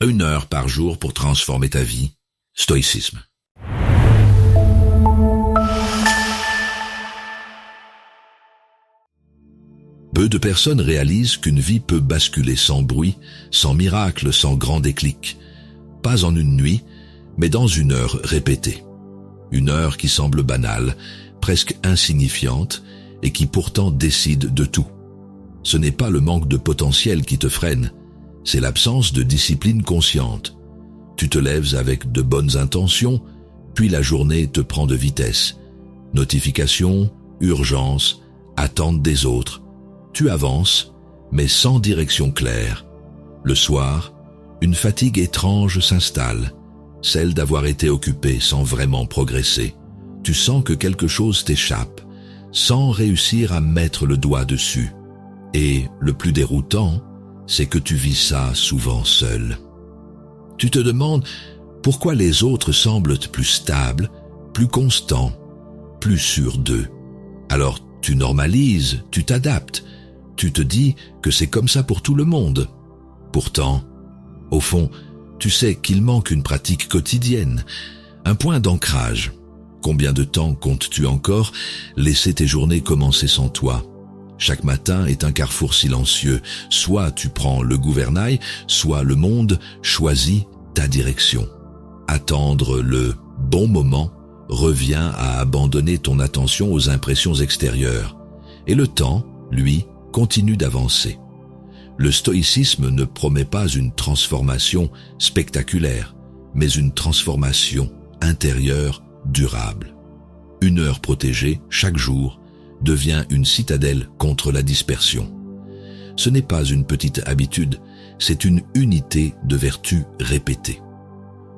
1 heure par jour pour transformer ta vie. Stoïcisme. Peu de personnes réalisent qu'une vie peut basculer sans bruit, sans miracle, sans grand déclic. Pas en une nuit, mais dans 1 heure répétée. 1 heure qui semble banale, presque insignifiante, et qui pourtant décide de tout. Ce n'est pas le manque de potentiel qui te freine, c'est l'absence de discipline consciente. Tu te lèves avec de bonnes intentions, puis la journée te prend de vitesse. Notifications, urgences, attentes des autres. Tu avances, mais sans direction claire. Le soir, une fatigue étrange s'installe, celle d'avoir été occupé sans vraiment progresser. Tu sens que quelque chose t'échappe, sans réussir à mettre le doigt dessus. Et le plus déroutant, c'est que tu vis ça souvent seul. Tu te demandes pourquoi les autres semblent plus stables, plus constants, plus sûrs d'eux. Alors tu normalises, tu t'adaptes, tu te dis que c'est comme ça pour tout le monde. Pourtant, au fond, tu sais qu'il manque une pratique quotidienne, un point d'ancrage. Combien de temps comptes-tu encore laisser tes journées commencer sans toi ? Chaque matin est un carrefour silencieux. Soit tu prends le gouvernail, soit le monde choisit ta direction. Attendre le bon moment revient à abandonner ton attention aux impressions extérieures. Et le temps, lui, continue d'avancer. Le stoïcisme ne promet pas une transformation spectaculaire, mais une transformation intérieure durable. 1 heure protégée chaque jour devient une citadelle contre la dispersion. Ce n'est pas une petite habitude, c'est une unité de vertu répétée.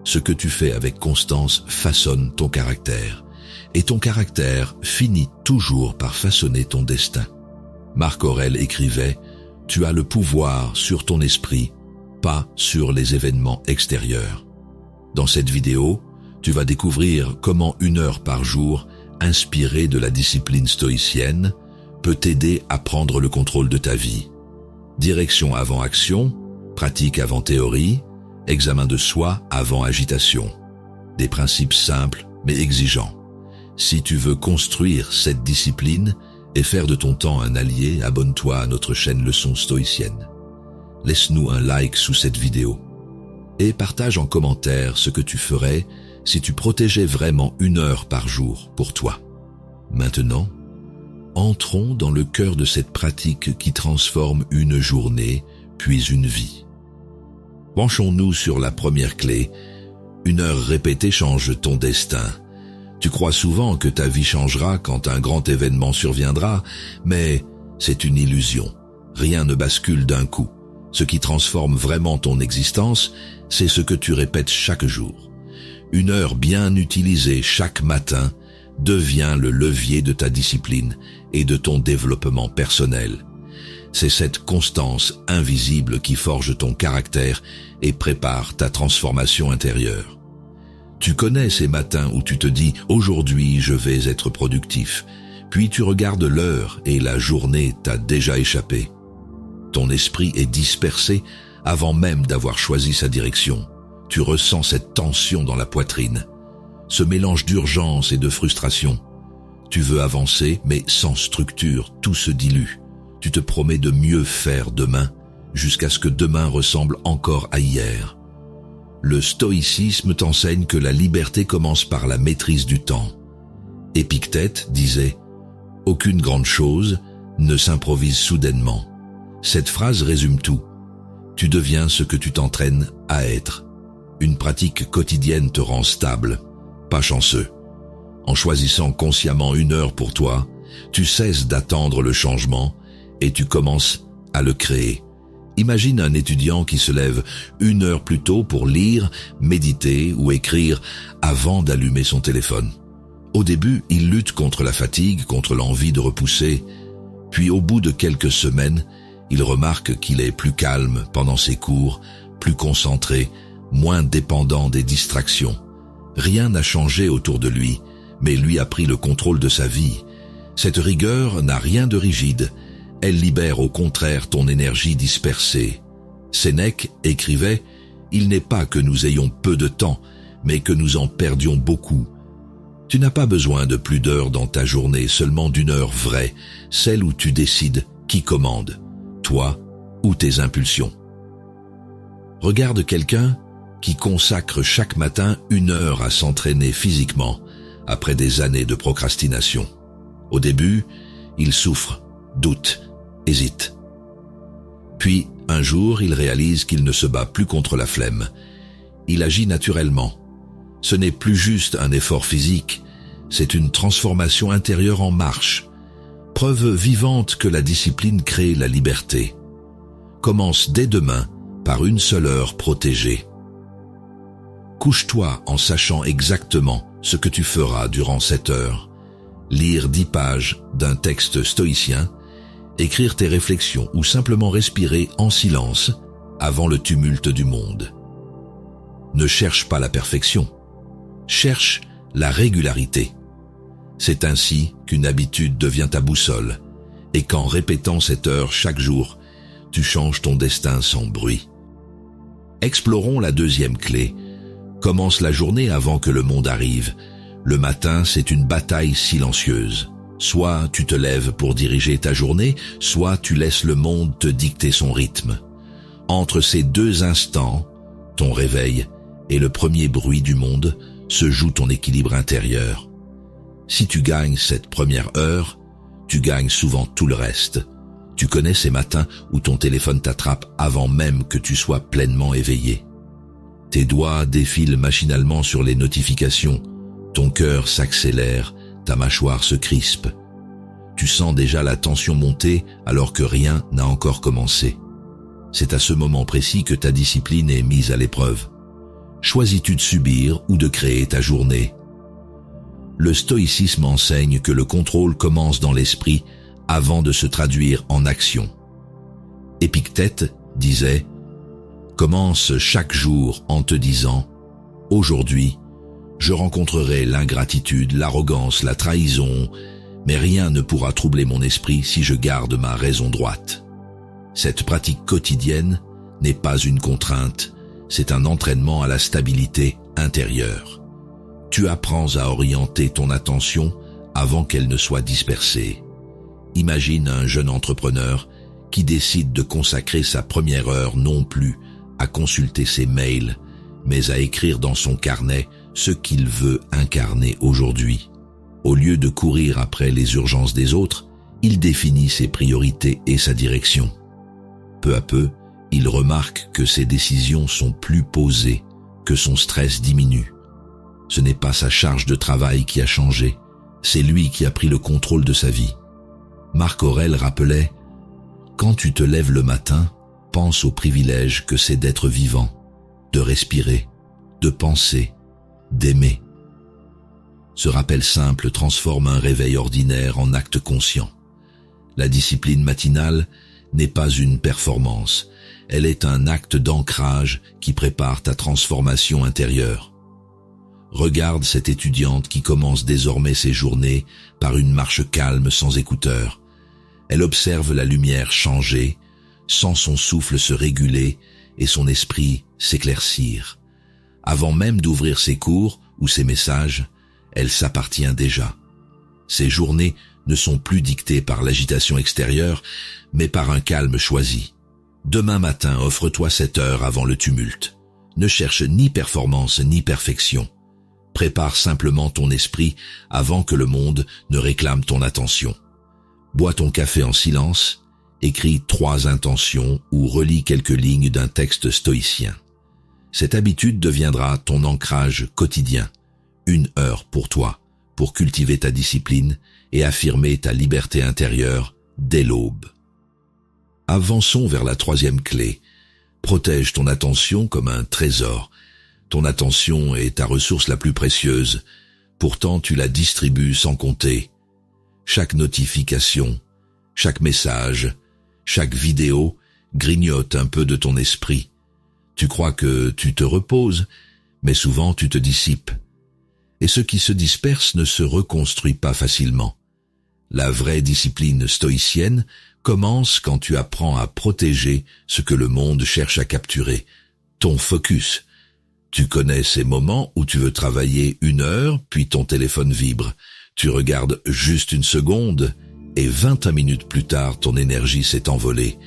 Ce que tu fais avec constance façonne ton caractère, et ton caractère finit toujours par façonner ton destin. Marc Aurèle écrivait « Tu as le pouvoir sur ton esprit, pas sur les événements extérieurs ». Dans cette vidéo, tu vas découvrir comment 1 heure par jour, inspirée de la discipline stoïcienne, peut t'aider à prendre le contrôle de ta vie. Direction avant action, pratique avant théorie, examen de soi avant agitation. Des principes simples mais exigeants. Si tu veux construire cette discipline et faire de ton temps un allié, abonne-toi à notre chaîne Leçons stoïciennes. Laisse-nous un like sous cette vidéo et partage en commentaire ce que tu ferais si tu protégeais vraiment 1 heure par jour pour toi. Maintenant, entrons dans le cœur de cette pratique qui transforme une journée, puis une vie. Penchons-nous sur la première clé. 1 heure répétée change ton destin. Tu crois souvent que ta vie changera quand un grand événement surviendra, mais c'est une illusion. Rien ne bascule d'un coup. Ce qui transforme vraiment ton existence, c'est ce que tu répètes chaque jour. 1 heure bien utilisée chaque matin devient le levier de ta discipline et de ton développement personnel. C'est cette constance invisible qui forge ton caractère et prépare ta transformation intérieure. Tu connais ces matins où tu te dis « Aujourd'hui, je vais être productif », puis tu regardes l'heure et la journée t'a déjà échappé. Ton esprit est dispersé avant même d'avoir choisi sa direction. Tu ressens cette tension dans la poitrine, ce mélange d'urgence et de frustration. Tu veux avancer, mais sans structure, tout se dilue. Tu te promets de mieux faire demain, jusqu'à ce que demain ressemble encore à hier. Le stoïcisme t'enseigne que la liberté commence par la maîtrise du temps. Épictète disait « Aucune grande chose ne s'improvise soudainement ». Cette phrase résume tout. Tu deviens ce que tu t'entraînes à être. Une pratique quotidienne te rend stable, pas chanceux. En choisissant consciemment 1 heure pour toi, tu cesses d'attendre le changement et tu commences à le créer. Imagine un étudiant qui se lève 1 heure plus tôt pour lire, méditer ou écrire avant d'allumer son téléphone. Au début, il lutte contre la fatigue, contre l'envie de repousser. Puis au bout de quelques semaines, il remarque qu'il est plus calme pendant ses cours, plus concentré, moins dépendant des distractions. Rien n'a changé autour de lui, mais lui a pris le contrôle de sa vie. Cette rigueur n'a rien de rigide. Elle libère au contraire ton énergie dispersée. Sénèque écrivait Il n'est pas que nous ayons peu de temps, mais que nous en perdions beaucoup. Tu n'as pas besoin de plus d'heures dans ta journée, seulement d'une heure vraie, celle où tu décides qui commande, toi ou tes impulsions. Regarde quelqu'un qui consacre chaque matin 1 heure à s'entraîner physiquement après des années de procrastination. Au début, il souffre, doute, hésite. Puis, un jour, il réalise qu'il ne se bat plus contre la flemme. Il agit naturellement. Ce n'est plus juste un effort physique, c'est une transformation intérieure en marche. Preuve vivante que la discipline crée la liberté. Commence dès demain par 1 seule heure protégée. Couche-toi en sachant exactement ce que tu feras durant cette heure. Lire 10 pages d'un texte stoïcien, écrire tes réflexions ou simplement respirer en silence avant le tumulte du monde. Ne cherche pas la perfection, cherche la régularité. C'est ainsi qu'une habitude devient ta boussole, et qu'en répétant cette heure chaque jour, tu changes ton destin sans bruit. Explorons la deuxième clé. Commence la journée avant que le monde arrive. Le matin, c'est une bataille silencieuse. Soit tu te lèves pour diriger ta journée, soit tu laisses le monde te dicter son rythme. Entre ces 2 instants, ton réveil et le premier bruit du monde, se joue ton équilibre intérieur. Si tu gagnes cette première heure, tu gagnes souvent tout le reste. Tu connais ces matins où ton téléphone t'attrape avant même que tu sois pleinement éveillé. Tes doigts défilent machinalement sur les notifications, ton cœur s'accélère, ta mâchoire se crispe. Tu sens déjà la tension monter alors que rien n'a encore commencé. C'est à ce moment précis que ta discipline est mise à l'épreuve. Choisis-tu de subir ou de créer ta journée? Le stoïcisme enseigne que le contrôle commence dans l'esprit avant de se traduire en action. Épictète disait « Commence chaque jour en te disant « Aujourd'hui, je rencontrerai l'ingratitude, l'arrogance, la trahison, mais rien ne pourra troubler mon esprit si je garde ma raison droite. » Cette pratique quotidienne n'est pas une contrainte, c'est un entraînement à la stabilité intérieure. Tu apprends à orienter ton attention avant qu'elle ne soit dispersée. Imagine un jeune entrepreneur qui décide de consacrer sa première heure non plus à consulter ses mails, mais à écrire dans son carnet ce qu'il veut incarner aujourd'hui. Au lieu de courir après les urgences des autres, il définit ses priorités et sa direction. Peu à peu, il remarque que ses décisions sont plus posées, que son stress diminue. Ce n'est pas sa charge de travail qui a changé, c'est lui qui a pris le contrôle de sa vie. Marc Aurèle rappelait « Quand tu te lèves le matin, pense au privilège que c'est d'être vivant, de respirer, de penser, d'aimer. » Ce rappel simple transforme un réveil ordinaire en acte conscient. La discipline matinale n'est pas une performance, elle est un acte d'ancrage qui prépare ta transformation intérieure. Regarde cette étudiante qui commence désormais ses journées par une marche calme sans écouteurs. Elle observe la lumière changer, sent son souffle se réguler et son esprit s'éclaircir. Avant même d'ouvrir ses cours ou ses messages, elle s'appartient déjà. Ses journées ne sont plus dictées par l'agitation extérieure, mais par un calme choisi. Demain matin, offre-toi 7 heures avant le tumulte. Ne cherche ni performance ni perfection. Prépare simplement ton esprit avant que le monde ne réclame ton attention. Bois ton café en silence, écris 3 intentions ou relis quelques lignes d'un texte stoïcien. Cette habitude deviendra ton ancrage quotidien. 1 heure pour toi, pour cultiver ta discipline et affirmer ta liberté intérieure dès l'aube. Avançons vers la 3e clé. Protège ton attention comme un trésor. Ton attention est ta ressource la plus précieuse. Pourtant, tu la distribues sans compter. Chaque notification, chaque message, chaque vidéo grignote un peu de ton esprit. Tu crois que tu te reposes, mais souvent tu te dissipes. Et ce qui se disperse ne se reconstruit pas facilement. La vraie discipline stoïcienne commence quand tu apprends à protéger ce que le monde cherche à capturer, ton focus. Tu connais ces moments où tu veux travailler 1 heure, puis ton téléphone vibre. Tu regardes juste 1 seconde, et 21 minutes plus tard, ton énergie s'est envolée.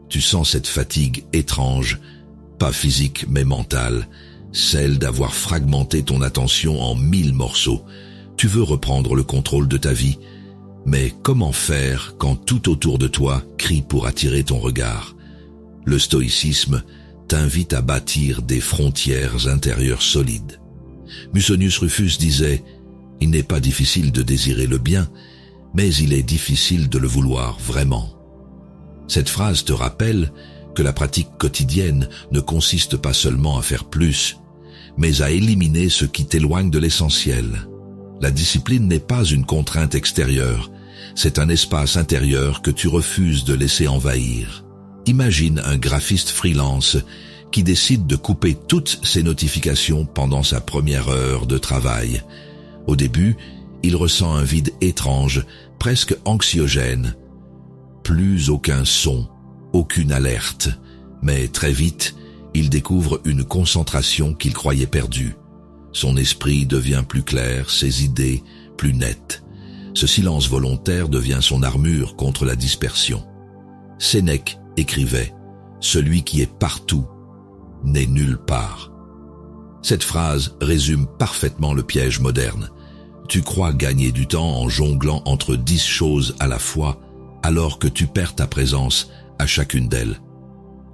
Tu sens cette fatigue étrange, pas physique mais mentale, celle d'avoir fragmenté ton attention en 1000 morceaux. Tu veux reprendre le contrôle de ta vie, mais comment faire quand tout autour de toi crie pour attirer ton regard? Le stoïcisme t'invite à bâtir des frontières intérieures solides. Musonius Rufus disait « Il n'est pas difficile de désirer le bien, mais il est difficile de le vouloir vraiment ». Cette phrase te rappelle que la pratique quotidienne ne consiste pas seulement à faire plus, mais à éliminer ce qui t'éloigne de l'essentiel. La discipline n'est pas une contrainte extérieure, c'est un espace intérieur que tu refuses de laisser envahir. Imagine un graphiste freelance qui décide de couper toutes ses notifications pendant sa première heure de travail. Au début, il ressent un vide étrange, presque anxiogène. Plus aucun son, aucune alerte, mais très vite, il découvre une concentration qu'il croyait perdue. Son esprit devient plus clair, ses idées plus nettes. Ce silence volontaire devient son armure contre la dispersion. Sénèque écrivait « Celui qui est partout n'est nulle part ». Cette phrase résume parfaitement le piège moderne. Tu crois gagner du temps en jonglant entre 10 choses à la fois, alors que tu perds ta présence à chacune d'elles.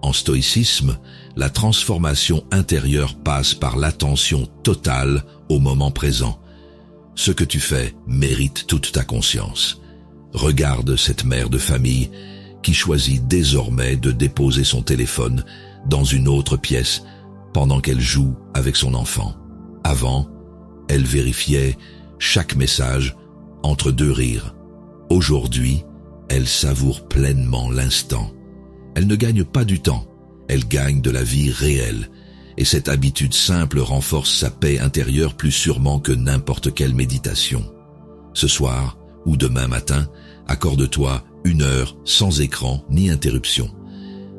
En stoïcisme, la transformation intérieure passe par l'attention totale au moment présent. Ce que tu fais mérite toute ta conscience. Regarde cette mère de famille qui choisit désormais de déposer son téléphone dans une autre pièce pendant qu'elle joue avec son enfant. Avant, elle vérifiait chaque message entre 2 rires. Aujourd'hui, elle savoure pleinement l'instant. Elle ne gagne pas du temps, elle gagne de la vie réelle. Et cette habitude simple renforce sa paix intérieure plus sûrement que n'importe quelle méditation. Ce soir, ou demain matin, accorde-toi 1 heure sans écran ni interruption.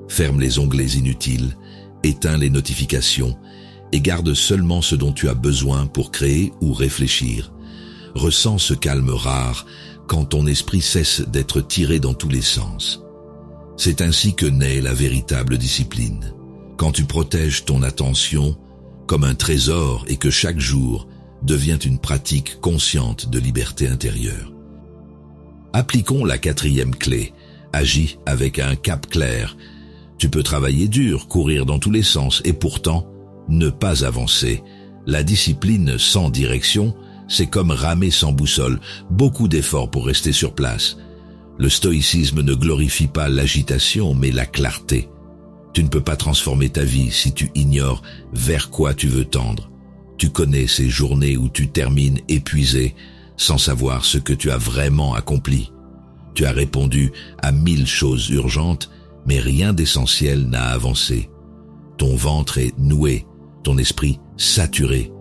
Ferme les onglets inutiles, éteins les notifications et garde seulement ce dont tu as besoin pour créer ou réfléchir. Ressens ce calme rare quand ton esprit cesse d'être tiré dans tous les sens. C'est ainsi que naît la véritable discipline. Quand tu protèges ton attention comme un trésor et que chaque jour devient une pratique consciente de liberté intérieure. Appliquons la 4e clé. Agis avec un cap clair. Tu peux travailler dur, courir dans tous les sens et pourtant ne pas avancer. La discipline sans direction, c'est comme ramer sans boussole, beaucoup d'efforts pour rester sur place. Le stoïcisme ne glorifie pas l'agitation mais la clarté. Tu ne peux pas transformer ta vie si tu ignores vers quoi tu veux tendre. Tu connais ces journées où tu termines épuisé sans savoir ce que tu as vraiment accompli. Tu as répondu à 1000 choses urgentes, mais rien d'essentiel n'a avancé. Ton ventre est noué, ton esprit saturé.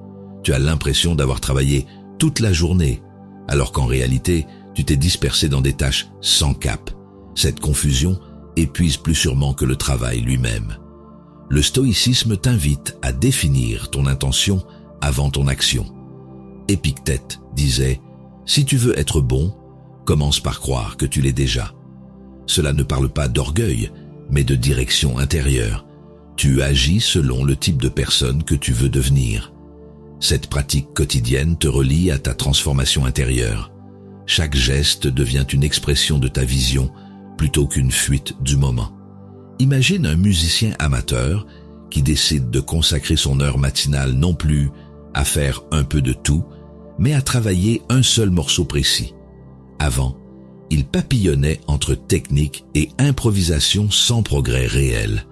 Tu as l'impression d'avoir travaillé toute la journée, alors qu'en réalité, tu t'es dispersé dans des tâches sans cap. Cette confusion épuise plus sûrement que le travail lui-même. Le stoïcisme t'invite à définir ton intention avant ton action. Épictète disait « Si tu veux être bon, commence par croire que tu l'es déjà ». Cela ne parle pas d'orgueil, mais de direction intérieure. Tu agis selon le type de personne que tu veux devenir. Cette pratique quotidienne te relie à ta transformation intérieure. Chaque geste devient une expression de ta vision plutôt qu'une fuite du moment. Imagine un musicien amateur qui décide de consacrer son heure matinale non plus à faire un peu de tout, mais à travailler un seul morceau précis. Avant, il papillonnait entre technique et improvisation sans progrès réel.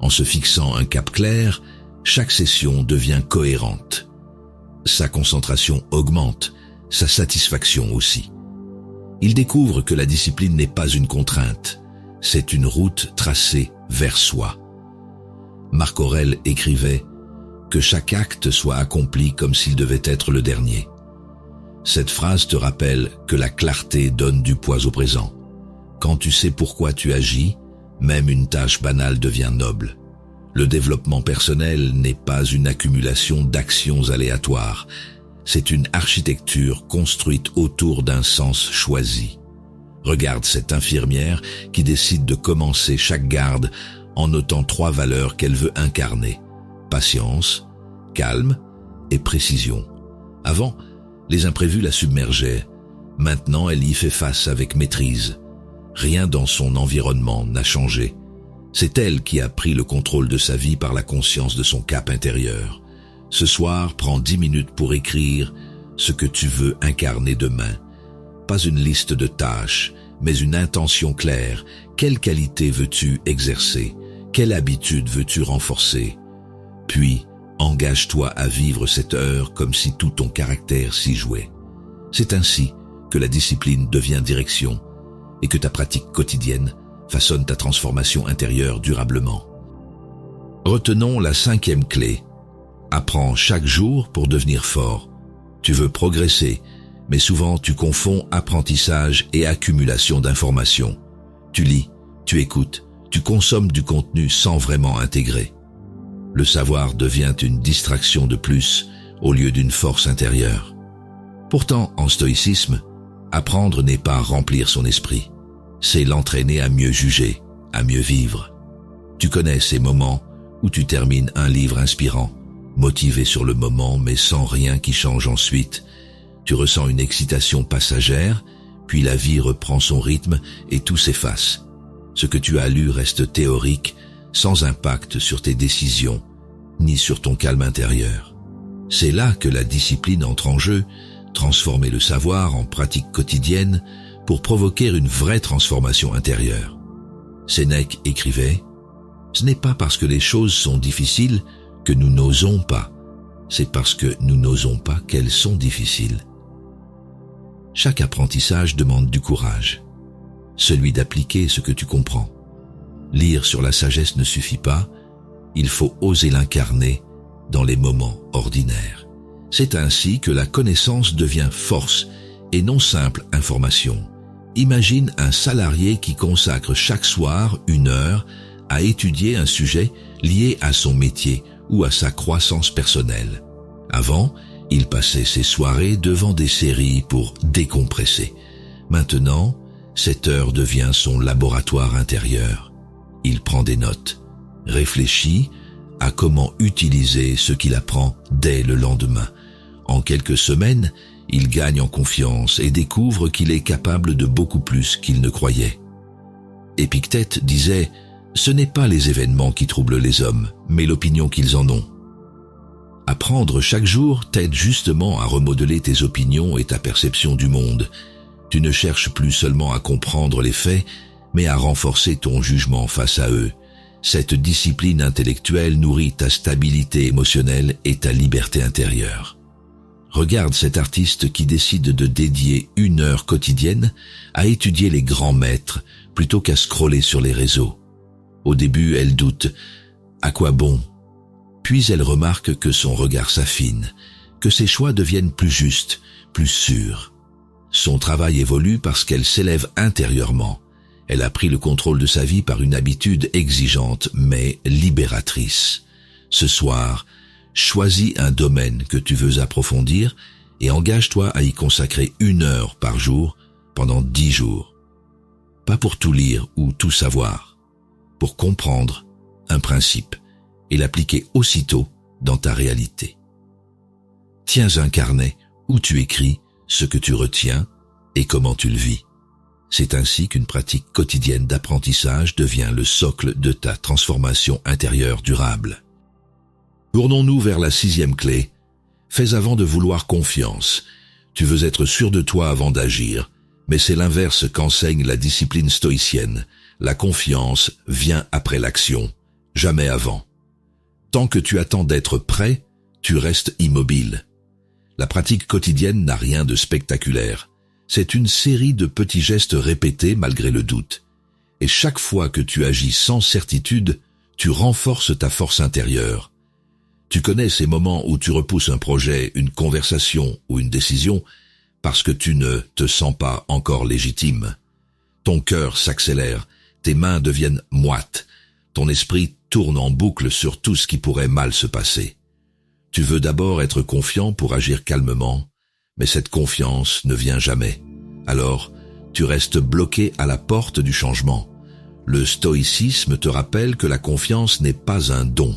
En se fixant un cap clair, chaque session devient cohérente. Sa concentration augmente, sa satisfaction aussi. Il découvre que la discipline n'est pas une contrainte, c'est une route tracée vers soi. Marc Aurèle écrivait « Que chaque acte soit accompli comme s'il devait être le dernier ». Cette phrase te rappelle que la clarté donne du poids au présent. Quand tu sais pourquoi tu agis, même une tâche banale devient noble. Le développement personnel n'est pas une accumulation d'actions aléatoires. C'est une architecture construite autour d'un sens choisi. Regarde cette infirmière qui décide de commencer chaque garde en notant 3 valeurs qu'elle veut incarner. Patience, calme et précision. Avant, les imprévus la submergeaient. Maintenant, elle y fait face avec maîtrise. Rien dans son environnement n'a changé. C'est elle qui a pris le contrôle de sa vie par la conscience de son cap intérieur. Ce soir, prends 10 minutes pour écrire ce que tu veux incarner demain. Pas une liste de tâches, mais une intention claire. Quelle qualité veux-tu exercer? Quelle habitude veux-tu renforcer? Puis, engage-toi à vivre cette heure comme si tout ton caractère s'y jouait. C'est ainsi que la discipline devient direction et que ta pratique quotidienne façonne ta transformation intérieure durablement. Retenons la 5e clé. Apprends chaque jour pour devenir fort. Tu veux progresser, mais souvent tu confonds apprentissage et accumulation d'informations. Tu lis, tu écoutes, tu consommes du contenu sans vraiment intégrer. Le savoir devient une distraction de plus au lieu d'une force intérieure. Pourtant, en stoïcisme, apprendre n'est pas remplir son esprit. C'est l'entraîner à mieux juger, à mieux vivre. Tu connais ces moments où tu termines un livre inspirant, motivé sur le moment mais sans rien qui change ensuite. Tu ressens une excitation passagère, puis la vie reprend son rythme et tout s'efface. Ce que tu as lu reste théorique, sans impact sur tes décisions, ni sur ton calme intérieur. C'est là que la discipline entre en jeu, transformer le savoir en pratique quotidienne pour provoquer une vraie transformation intérieure. Sénèque écrivait « Ce n'est pas parce que les choses sont difficiles que nous n'osons pas, c'est parce que nous n'osons pas qu'elles sont difficiles. » Chaque apprentissage demande du courage, celui d'appliquer ce que tu comprends. Lire sur la sagesse ne suffit pas, il faut oser l'incarner dans les moments ordinaires. C'est ainsi que la connaissance devient force et non simple information. Imagine un salarié qui consacre chaque soir 1 heure à étudier un sujet lié à son métier ou à sa croissance personnelle. Avant, il passait ses soirées devant des séries pour décompresser. Maintenant, cette heure devient son laboratoire intérieur. Il prend des notes, réfléchit à comment utiliser ce qu'il apprend dès le lendemain. En quelques semaines, il gagne en confiance et découvre qu'il est capable de beaucoup plus qu'il ne croyait. Épictète disait « Ce n'est pas les événements qui troublent les hommes, mais l'opinion qu'ils en ont. » Apprendre chaque jour t'aide justement à remodeler tes opinions et ta perception du monde. Tu ne cherches plus seulement à comprendre les faits, mais à renforcer ton jugement face à eux. Cette discipline intellectuelle nourrit ta stabilité émotionnelle et ta liberté intérieure. Regarde cet artiste qui décide de dédier 1 heure quotidienne à étudier les grands maîtres plutôt qu'à scroller sur les réseaux. Au début, elle doute. À quoi bon? Puis elle remarque que son regard s'affine, que ses choix deviennent plus justes, plus sûrs. Son travail évolue parce qu'elle s'élève intérieurement. Elle a pris le contrôle de sa vie par une habitude exigeante mais libératrice. Ce soir, choisis un domaine que tu veux approfondir et engage-toi à y consacrer 1 heure par jour pendant 10 jours. Pas pour tout lire ou tout savoir, pour comprendre un principe et l'appliquer aussitôt dans ta réalité. Tiens un carnet où tu écris ce que tu retiens et comment tu le vis. C'est ainsi qu'une pratique quotidienne d'apprentissage devient le socle de ta transformation intérieure durable. Tournons-nous vers la 6e clé. Fais avant de vouloir confiance. Tu veux être sûr de toi avant d'agir, mais c'est l'inverse qu'enseigne la discipline stoïcienne. La confiance vient après l'action, jamais avant. Tant que tu attends d'être prêt, tu restes immobile. La pratique quotidienne n'a rien de spectaculaire. C'est une série de petits gestes répétés malgré le doute. Et chaque fois que tu agis sans certitude, tu renforces ta force intérieure. Tu connais ces moments où tu repousses un projet, une conversation ou une décision parce que tu ne te sens pas encore légitime. Ton cœur s'accélère, tes mains deviennent moites, ton esprit tourne en boucle sur tout ce qui pourrait mal se passer. Tu veux d'abord être confiant pour agir calmement, mais cette confiance ne vient jamais. Alors, tu restes bloqué à la porte du changement. Le stoïcisme te rappelle que la confiance n'est pas un don,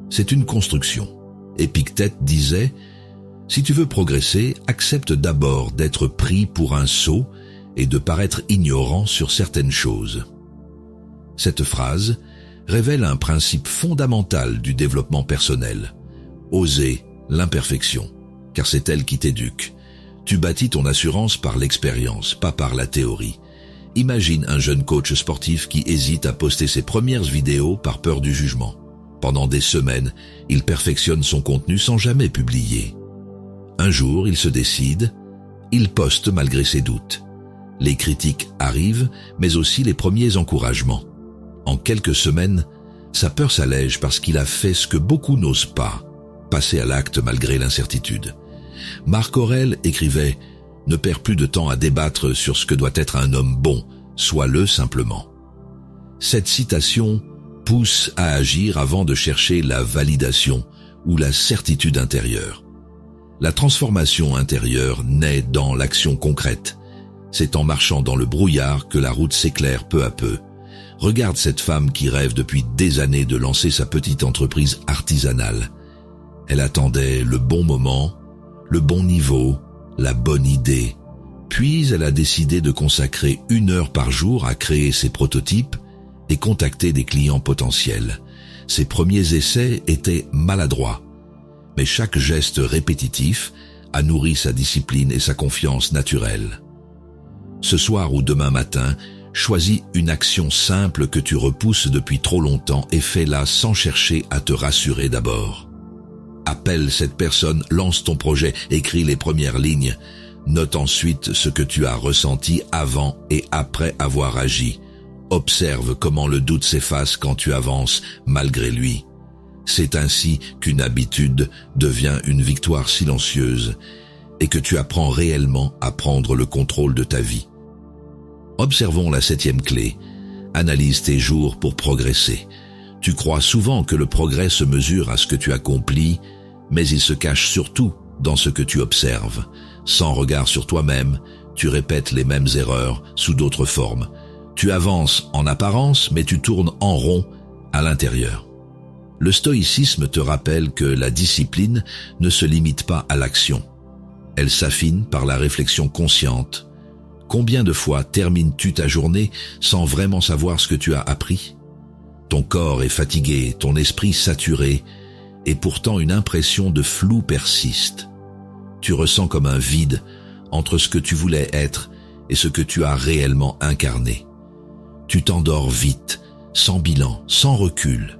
c'est une construction. Épictète disait « Si tu veux progresser, accepte d'abord d'être pris pour un sot et de paraître ignorant sur certaines choses. » Cette phrase révèle un principe fondamental du développement personnel. Oser l'imperfection, car c'est elle qui t'éduque. Tu bâtis ton assurance par l'expérience, pas par la théorie. Imagine un jeune coach sportif qui hésite à poster ses premières vidéos par peur du jugement. Pendant des semaines, il perfectionne son contenu sans jamais publier. Un jour, il se décide, il poste malgré ses doutes. Les critiques arrivent, mais aussi les premiers encouragements. En quelques semaines, sa peur s'allège parce qu'il a fait ce que beaucoup n'osent pas, passer à l'acte malgré l'incertitude. Marc Aurèle écrivait « Ne perds plus de temps à débattre sur ce que doit être un homme bon, sois-le simplement ». Cette citation pousse à agir avant de chercher la validation ou la certitude intérieure. La transformation intérieure naît dans l'action concrète. C'est en marchant dans le brouillard que la route s'éclaire peu à peu. Regarde cette femme qui rêve depuis des années de lancer sa petite entreprise artisanale. Elle attendait le bon moment, le bon niveau, la bonne idée. Puis elle a décidé de consacrer 1 heure par jour à créer ses prototypes et contacter des clients potentiels. Ses premiers essais étaient maladroits, mais chaque geste répétitif a nourri sa discipline et sa confiance naturelle. Ce soir ou demain matin, choisis une action simple que tu repousses depuis trop longtemps et fais-la sans chercher à te rassurer d'abord. Appelle cette personne, lance ton projet, écris les premières lignes. Note ensuite ce que tu as ressenti avant et après avoir agi. Observe comment le doute s'efface quand tu avances malgré lui. C'est ainsi qu'une habitude devient une victoire silencieuse et que tu apprends réellement à prendre le contrôle de ta vie. Observons la 7e clé. Analyse tes jours pour progresser. Tu crois souvent que le progrès se mesure à ce que tu accomplis, mais il se cache surtout dans ce que tu observes. Sans regard sur toi-même, tu répètes les mêmes erreurs sous d'autres formes. Tu avances en apparence, mais tu tournes en rond à l'intérieur. Le stoïcisme te rappelle que la discipline ne se limite pas à l'action. Elle s'affine par la réflexion consciente. Combien de fois termines-tu ta journée sans vraiment savoir ce que tu as appris ? Ton corps est fatigué, ton esprit saturé, et pourtant une impression de flou persiste. Tu ressens comme un vide entre ce que tu voulais être et ce que tu as réellement incarné. Tu t'endors vite, sans bilan, sans recul,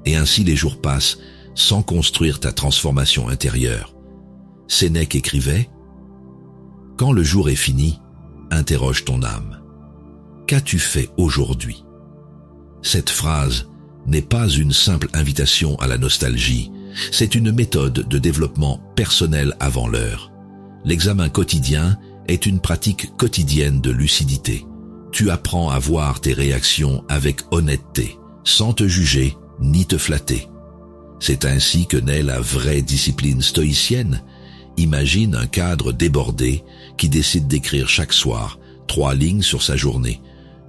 et ainsi les jours passent sans construire ta transformation intérieure. Sénèque écrivait « Quand le jour est fini, interroge ton âme. Qu'as-tu fait aujourd'hui ?» Cette phrase n'est pas une simple invitation à la nostalgie, c'est une méthode de développement personnel avant l'heure. L'examen quotidien est une pratique quotidienne de lucidité. Tu apprends à voir tes réactions avec honnêteté, sans te juger ni te flatter. C'est ainsi que naît la vraie discipline stoïcienne. Imagine un cadre débordé qui décide d'écrire chaque soir 3 lignes sur sa journée.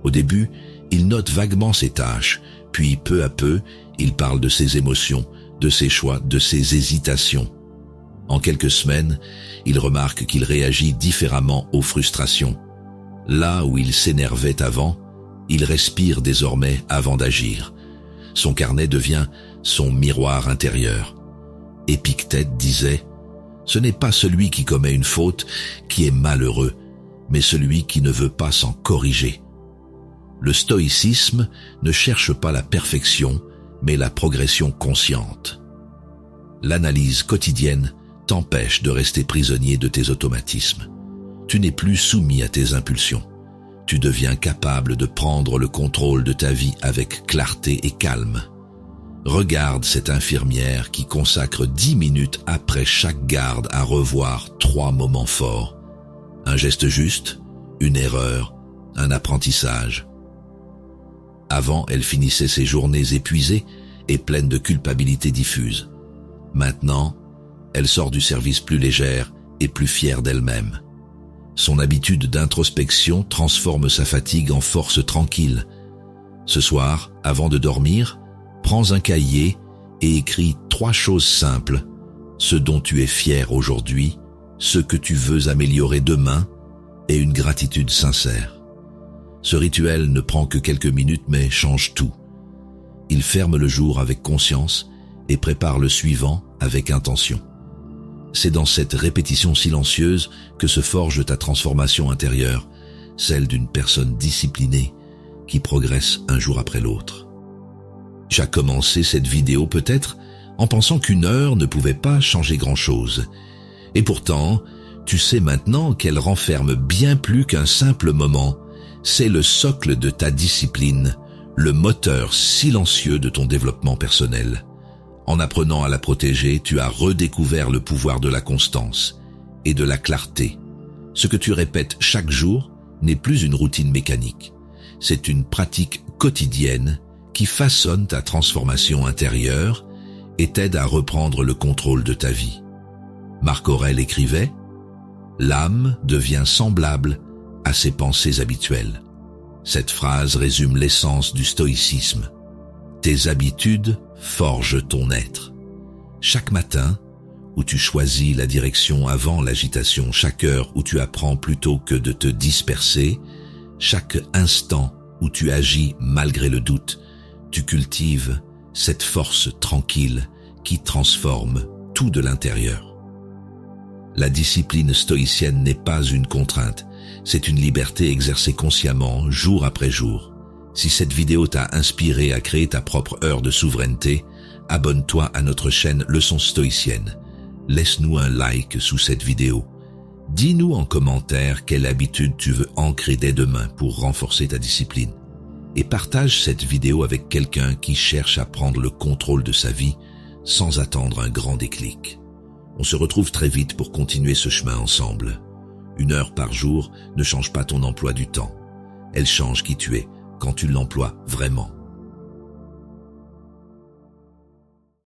Au début, il note vaguement ses tâches, puis peu à peu, il parle de ses émotions, de ses choix, de ses hésitations. En quelques semaines, il remarque qu'il réagit différemment aux frustrations. Là où il s'énervait avant, il respire désormais avant d'agir. Son carnet devient son miroir intérieur. Épictète disait « Ce n'est pas celui qui commet une faute qui est malheureux, mais celui qui ne veut pas s'en corriger. » Le stoïcisme ne cherche pas la perfection, mais la progression consciente. L'analyse quotidienne t'empêche de rester prisonnier de tes automatismes. Tu n'es plus soumis à tes impulsions. Tu deviens capable de prendre le contrôle de ta vie avec clarté et calme. Regarde cette infirmière qui consacre 10 minutes après chaque garde à revoir 3 moments forts. Un geste juste, une erreur, un apprentissage. Avant, elle finissait ses journées épuisée et pleine de culpabilité diffuse. Maintenant, elle sort du service plus légère et plus fière d'elle-même. Son habitude d'introspection transforme sa fatigue en force tranquille. Ce soir, avant de dormir, prends un cahier et écris 3 choses simples, ce dont tu es fier aujourd'hui, ce que tu veux améliorer demain et une gratitude sincère. Ce rituel ne prend que quelques minutes mais change tout. Il ferme le jour avec conscience et prépare le suivant avec intention. C'est dans cette répétition silencieuse que se forge ta transformation intérieure, celle d'une personne disciplinée qui progresse un jour après l'autre. Tu as commencé cette vidéo peut-être en pensant qu'1 heure ne pouvait pas changer grand-chose. Et pourtant, tu sais maintenant qu'elle renferme bien plus qu'un simple moment. C'est le socle de ta discipline, le moteur silencieux de ton développement personnel. En apprenant à la protéger, tu as redécouvert le pouvoir de la constance et de la clarté. Ce que tu répètes chaque jour n'est plus une routine mécanique. C'est une pratique quotidienne qui façonne ta transformation intérieure et t'aide à reprendre le contrôle de ta vie. Marc Aurèle écrivait « L'âme devient semblable à ses pensées habituelles ». Cette phrase résume l'essence du stoïcisme. Tes habitudes forgent ton être. Chaque matin, où tu choisis la direction avant l'agitation, chaque heure où tu apprends plutôt que de te disperser, chaque instant où tu agis malgré le doute, tu cultives cette force tranquille qui transforme tout de l'intérieur. La discipline stoïcienne n'est pas une contrainte, c'est une liberté exercée consciemment, jour après jour. Si cette vidéo t'a inspiré à créer ta propre heure de souveraineté, abonne-toi à notre chaîne Leçons stoïciennes. Laisse-nous un like sous cette vidéo. Dis-nous en commentaire quelle habitude tu veux ancrer dès demain pour renforcer ta discipline. Et partage cette vidéo avec quelqu'un qui cherche à prendre le contrôle de sa vie sans attendre un grand déclic. On se retrouve très vite pour continuer ce chemin ensemble. 1 heure par jour ne change pas ton emploi du temps. Elle change qui tu es quand tu l'emploies vraiment.